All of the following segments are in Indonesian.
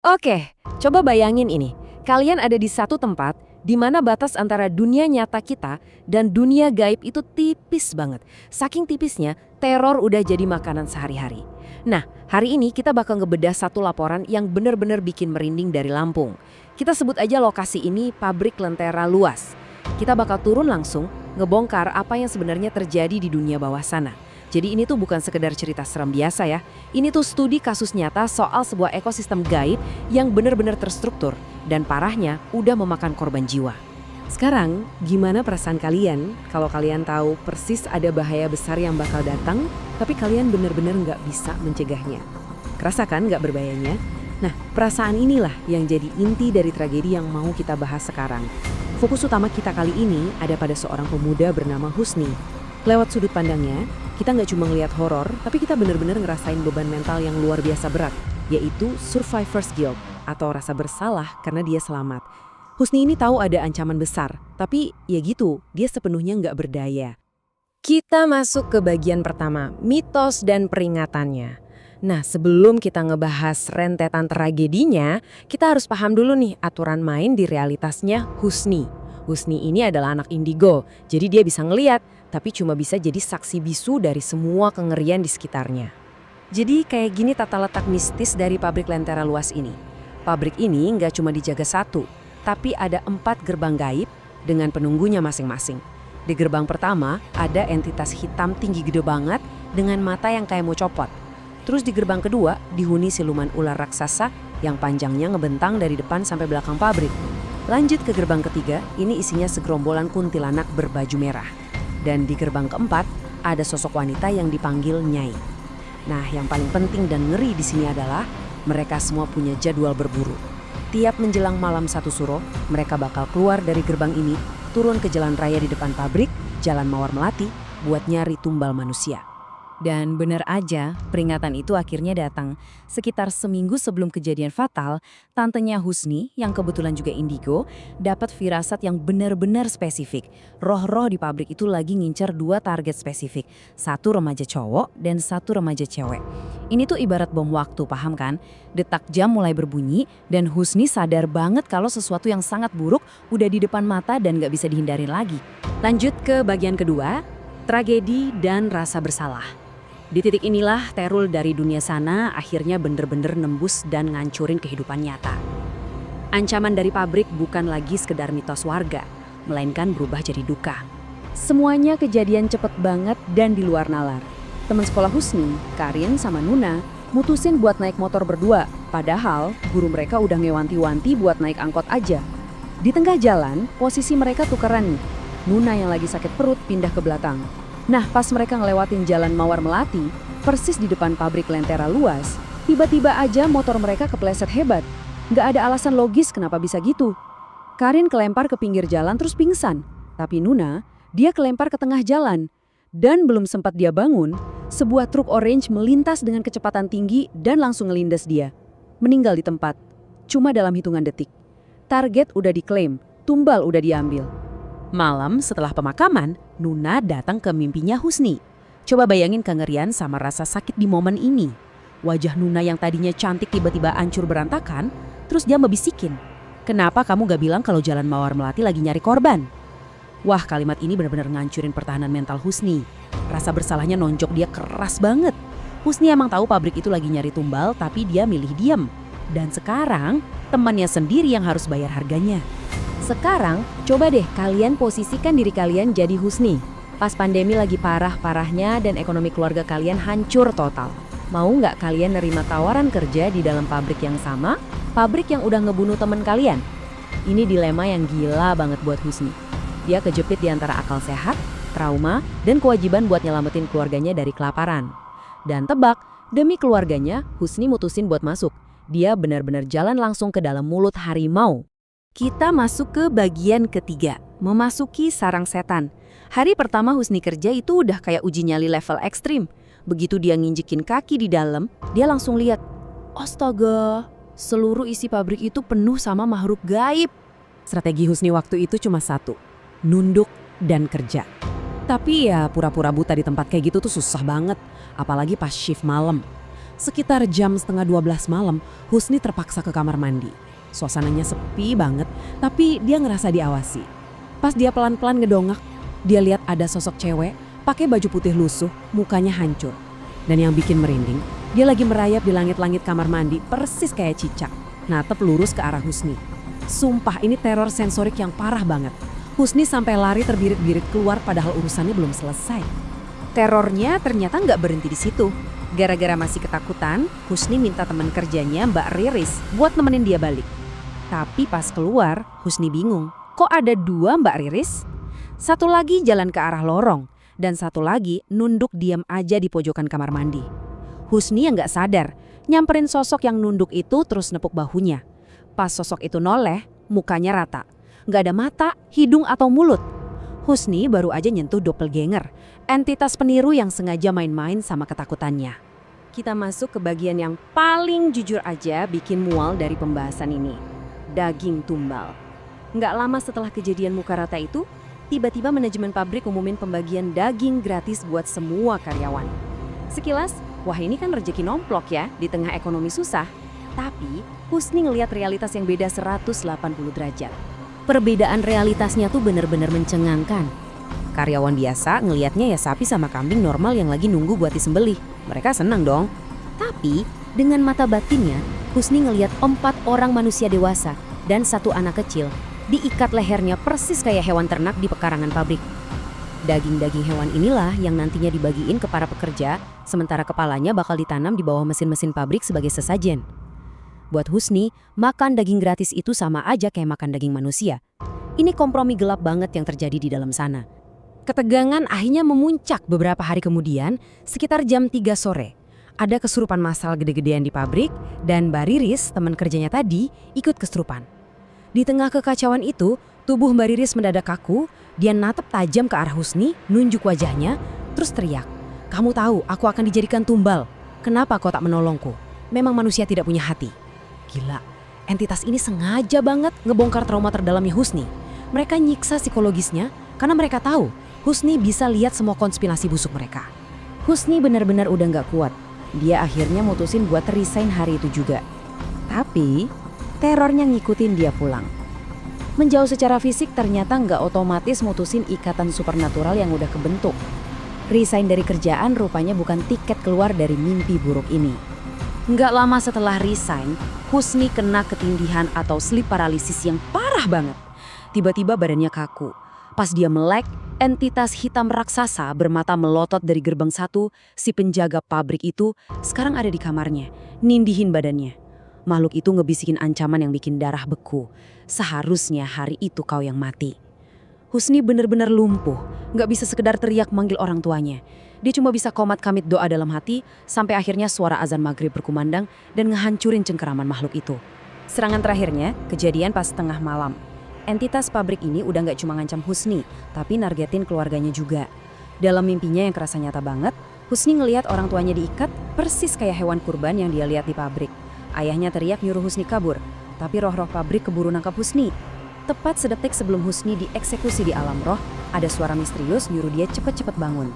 Oke, coba bayangin ini. Kalian ada di satu tempat di mana batas antara dunia nyata kita dan dunia gaib itu tipis banget. Saking tipisnya, teror udah jadi makanan sehari-hari. Nah, hari ini kita bakal ngebedah satu laporan yang bener-bener bikin merinding dari Lampung. Kita sebut aja lokasi ini pabrik lentera luas. Kita bakal turun langsung, ngebongkar apa yang sebenarnya terjadi di dunia bawah sana. Jadi ini tuh bukan sekedar cerita serem biasa ya. Ini tuh studi kasus nyata soal sebuah ekosistem gaib yang benar-benar terstruktur dan parahnya udah memakan korban jiwa. Sekarang, gimana perasaan kalian kalau kalian tahu persis ada bahaya besar yang bakal datang, tapi kalian benar-benar nggak bisa mencegahnya? Kerasa kan nggak berbahayanya? Nah, perasaan inilah yang jadi inti dari tragedi yang mau kita bahas sekarang. Fokus utama kita kali ini ada pada seorang pemuda bernama Husni. Lewat sudut pandangnya, kita nggak cuma ngelihat horor, tapi kita benar-benar ngerasain beban mental yang luar biasa berat, yaitu survivor's guilt atau rasa bersalah karena dia selamat. Husni ini tahu ada ancaman besar, tapi ya gitu, dia sepenuhnya nggak berdaya. Kita masuk ke bagian pertama, mitos dan peringatannya. Nah, sebelum kita ngebahas rentetan tragedinya, kita harus paham dulu nih aturan main di realitasnya Husni. Husni ini adalah anak indigo, jadi dia bisa ngeliat, tapi cuma bisa jadi saksi bisu dari semua kengerian di sekitarnya. Jadi kayak gini tata letak mistis dari pabrik lentera luas ini. Pabrik ini nggak cuma dijaga satu, tapi ada 4 gerbang gaib dengan penunggunya masing-masing. Di gerbang pertama ada entitas hitam tinggi gede banget dengan mata yang kayak mau copot. Terus di gerbang kedua dihuni siluman ular raksasa yang panjangnya ngebentang dari depan sampai belakang pabrik. Lanjut ke gerbang ketiga, ini isinya segerombolan kuntilanak berbaju merah. Dan di gerbang keempat, ada sosok wanita yang dipanggil Nyai. Nah, yang paling penting dan ngeri di sini adalah mereka semua punya jadwal berburu. Tiap menjelang malam 1 suro, mereka bakal keluar dari gerbang ini, turun ke jalan raya di depan pabrik, Jalan Mawar Melati, buat nyari tumbal manusia. Dan benar aja, peringatan itu akhirnya datang. Sekitar seminggu sebelum kejadian fatal, tantenya Husni, yang kebetulan juga indigo, dapat firasat yang benar-benar spesifik. Roh-roh di pabrik itu lagi ngincer 2 target spesifik, 1 remaja cowok dan 1 remaja cewek. Ini tuh ibarat bom waktu, paham kan? Detak jam mulai berbunyi, dan Husni sadar banget kalau sesuatu yang sangat buruk udah di depan mata dan gak bisa dihindarin lagi. Lanjut ke bagian kedua, tragedi dan rasa bersalah. Di titik inilah teror dari dunia sana akhirnya bener-bener nembus dan ngancurin kehidupan nyata. Ancaman dari pabrik bukan lagi sekedar mitos warga, melainkan berubah jadi duka. Semuanya kejadian cepet banget dan di luar nalar. Teman sekolah Husni, Karin sama Nuna, mutusin buat naik motor berdua, padahal guru mereka udah ngewanti-wanti buat naik angkot aja. Di tengah jalan, posisi mereka tukeran nih. Nuna yang lagi sakit perut pindah ke belakang. Nah, pas mereka ngelewatin Jalan Mawar Melati, persis di depan pabrik lentera luas, tiba-tiba aja motor mereka kepleset hebat. Nggak ada alasan logis kenapa bisa gitu. Karin kelempar ke pinggir jalan terus pingsan. Tapi Nuna, dia kelempar ke tengah jalan. Dan belum sempat dia bangun, sebuah truk orange melintas dengan kecepatan tinggi dan langsung ngelindas dia. Meninggal di tempat. Cuma dalam hitungan detik. Target udah diklaim, tumbal udah diambil. Malam setelah pemakaman, Nuna datang ke mimpinya Husni. Coba bayangin kengerian sama rasa sakit di momen ini. Wajah Nuna yang tadinya cantik tiba-tiba hancur berantakan, terus dia membisikin. Kenapa kamu gak bilang kalau Jalan Mawar Melati lagi nyari korban? Wah, kalimat ini benar-benar ngancurin pertahanan mental Husni. Rasa bersalahnya nonjok dia keras banget. Husni emang tahu pabrik itu lagi nyari tumbal, tapi dia milih diam. Dan sekarang, temannya sendiri yang harus bayar harganya. Sekarang, coba deh kalian posisikan diri kalian jadi Husni. Pas pandemi lagi parah-parahnya dan ekonomi keluarga kalian hancur total. Mau nggak kalian nerima tawaran kerja di dalam pabrik yang sama? Pabrik yang udah ngebunuh teman kalian? Ini dilema yang gila banget buat Husni. Dia kejepit di antara akal sehat, trauma, dan kewajiban buat nyelamatin keluarganya dari kelaparan. Dan tebak, demi keluarganya, Husni mutusin buat masuk. Dia benar-benar jalan langsung ke dalam mulut harimau. Kita masuk ke bagian ketiga, memasuki sarang setan. Hari pertama Husni kerja itu udah kayak uji nyali level ekstrim. Begitu dia nginjekin kaki di dalam, dia langsung lihat, astaga, seluruh isi pabrik itu penuh sama makhluk gaib. Strategi Husni waktu itu cuma satu, nunduk dan kerja. Tapi ya pura-pura buta di tempat kayak gitu tuh susah banget, apalagi pas shift malam. Sekitar jam setengah 12 malam, Husni terpaksa ke kamar mandi. Suasananya sepi banget, tapi dia ngerasa diawasi. Pas dia pelan-pelan ngedongak, dia lihat ada sosok cewek pakai baju putih lusuh, mukanya hancur. Dan yang bikin merinding, dia lagi merayap di langit-langit kamar mandi persis kayak cicak, natep lurus ke arah Husni. Sumpah ini teror sensorik yang parah banget. Husni sampai lari terbirit-birit keluar padahal urusannya belum selesai. Terornya ternyata nggak berhenti di situ. Gara-gara masih ketakutan, Husni minta teman kerjanya Mbak Riris buat nemenin dia balik. Tapi pas keluar, Husni bingung. Kok ada 2 Mbak Riris? Satu lagi jalan ke arah lorong, dan satu lagi nunduk diam aja di pojokan kamar mandi. Husni yang nggak sadar, nyamperin sosok yang nunduk itu terus nepuk bahunya. Pas sosok itu noleh, mukanya rata. Nggak ada mata, hidung atau mulut. Husni baru aja nyentuh doppelganger, entitas peniru yang sengaja main-main sama ketakutannya. Kita masuk ke bagian yang paling jujur aja bikin mual dari pembahasan ini. Daging tumbal. Nggak lama setelah kejadian muka rata itu, tiba-tiba manajemen pabrik umumin pembagian daging gratis buat semua karyawan. Sekilas, wah ini kan rezeki nomplok ya di tengah ekonomi susah. Tapi, Husni ngelihat realitas yang beda 180 derajat. Perbedaan realitasnya tuh bener-bener mencengangkan. Karyawan biasa ngelihatnya ya sapi sama kambing normal yang lagi nunggu buat disembelih. Mereka senang dong. Tapi dengan mata batinnya, Husni ngelihat 4 orang manusia dewasa dan 1 anak kecil diikat lehernya persis kayak hewan ternak di pekarangan pabrik. Daging-daging hewan inilah yang nantinya dibagiin ke para pekerja, sementara kepalanya bakal ditanam di bawah mesin-mesin pabrik sebagai sesajen. Buat Husni, makan daging gratis itu sama aja kayak makan daging manusia. Ini kompromi gelap banget yang terjadi di dalam sana. Ketegangan akhirnya memuncak beberapa hari kemudian, sekitar jam 3 sore. Ada kesurupan massal gede-gedean di pabrik, dan Mbak Riris, teman kerjanya tadi, ikut kesurupan. Di tengah kekacauan itu, tubuh Mbak Riris mendadak kaku, dia natap tajam ke arah Husni, nunjuk wajahnya, terus teriak, "Kamu tahu aku akan dijadikan tumbal. Kenapa kau tak menolongku? Memang manusia tidak punya hati." Gila, entitas ini sengaja banget ngebongkar trauma terdalamnya Husni. Mereka nyiksa psikologisnya karena mereka tahu Husni bisa lihat semua konspirasi busuk mereka. Husni benar-benar udah nggak kuat. Dia akhirnya mutusin buat resign hari itu juga. Tapi terornya ngikutin dia pulang. Menjauh secara fisik ternyata nggak otomatis mutusin ikatan supernatural yang udah kebentuk. Resign dari kerjaan rupanya bukan tiket keluar dari mimpi buruk ini. Nggak lama setelah resign, Husni kena ketindihan atau sleep paralysis yang parah banget. Tiba-tiba badannya kaku. Pas dia melek, entitas hitam raksasa bermata melotot dari gerbang 1, si penjaga pabrik itu sekarang ada di kamarnya, nindihin badannya. Makhluk itu ngebisikin ancaman yang bikin darah beku. Seharusnya hari itu kau yang mati. Husni benar-benar lumpuh, nggak bisa sekedar teriak manggil orang tuanya. Dia cuma bisa komat kamit doa dalam hati, sampai akhirnya suara azan maghrib berkumandang dan ngehancurin cengkeraman makhluk itu. Serangan terakhirnya kejadian pas tengah malam. Entitas pabrik ini udah nggak cuma ngancam Husni, tapi nargetin keluarganya juga. Dalam mimpinya yang kerasa nyata banget, Husni ngelihat orang tuanya diikat persis kayak hewan kurban yang dia lihat di pabrik. Ayahnya teriak nyuruh Husni kabur, tapi roh-roh pabrik keburu nangkap Husni. Tepat sedetik sebelum Husni dieksekusi di alam roh, ada suara misterius nyuruh dia cepet-cepet bangun.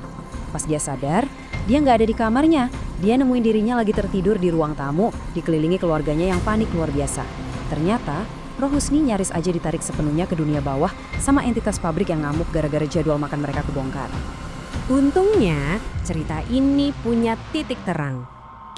Pas dia sadar, dia nggak ada di kamarnya. Dia nemuin dirinya lagi tertidur di ruang tamu, dikelilingi keluarganya yang panik luar biasa. Ternyata, roh Husni nyaris aja ditarik sepenuhnya ke dunia bawah sama entitas pabrik yang ngamuk gara-gara jadwal makan mereka kebongkar. Untungnya, cerita ini punya titik terang.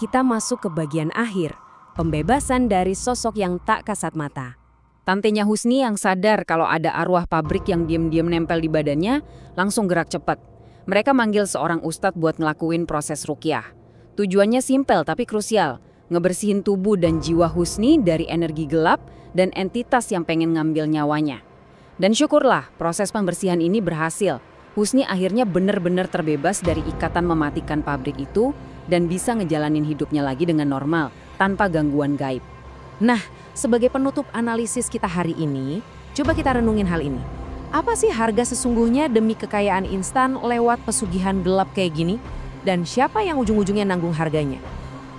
Kita masuk ke bagian akhir, pembebasan dari sosok yang tak kasat mata. Tantenya Husni yang sadar kalau ada arwah pabrik yang diam-diam nempel di badannya, langsung gerak cepat. Mereka manggil seorang ustadz buat ngelakuin proses ruqyah. Tujuannya simpel tapi krusial, ngebersihin tubuh dan jiwa Husni dari energi gelap dan entitas yang pengen ngambil nyawanya. Dan syukurlah proses pembersihan ini berhasil. Husni akhirnya benar-benar terbebas dari ikatan mematikan pabrik itu dan bisa ngejalanin hidupnya lagi dengan normal, tanpa gangguan gaib. Nah, sebagai penutup analisis kita hari ini, coba kita renungin hal ini. Apa sih harga sesungguhnya demi kekayaan instan lewat pesugihan gelap kayak gini? Dan siapa yang ujung-ujungnya nanggung harganya?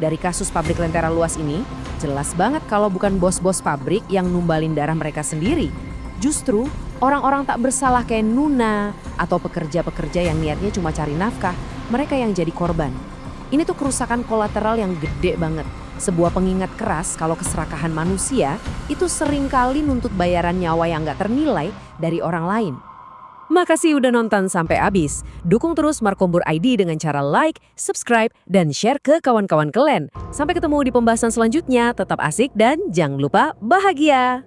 Dari kasus pabrik Lentera Luas ini, jelas banget kalau bukan bos-bos pabrik yang numbalin darah mereka sendiri. Justru orang-orang tak bersalah kayak Nuna atau pekerja-pekerja yang niatnya cuma cari nafkah, mereka yang jadi korban. Ini tuh kerusakan kolateral yang gede banget. Sebuah pengingat keras kalau keserakahan manusia itu seringkali nuntut bayaran nyawa yang nggak ternilai dari orang lain. Makasih udah nonton sampai habis. Dukung terus Markombur ID dengan cara like, subscribe, dan share ke kawan-kawan kalian. Sampai ketemu di pembahasan selanjutnya. Tetap asik dan jangan lupa bahagia.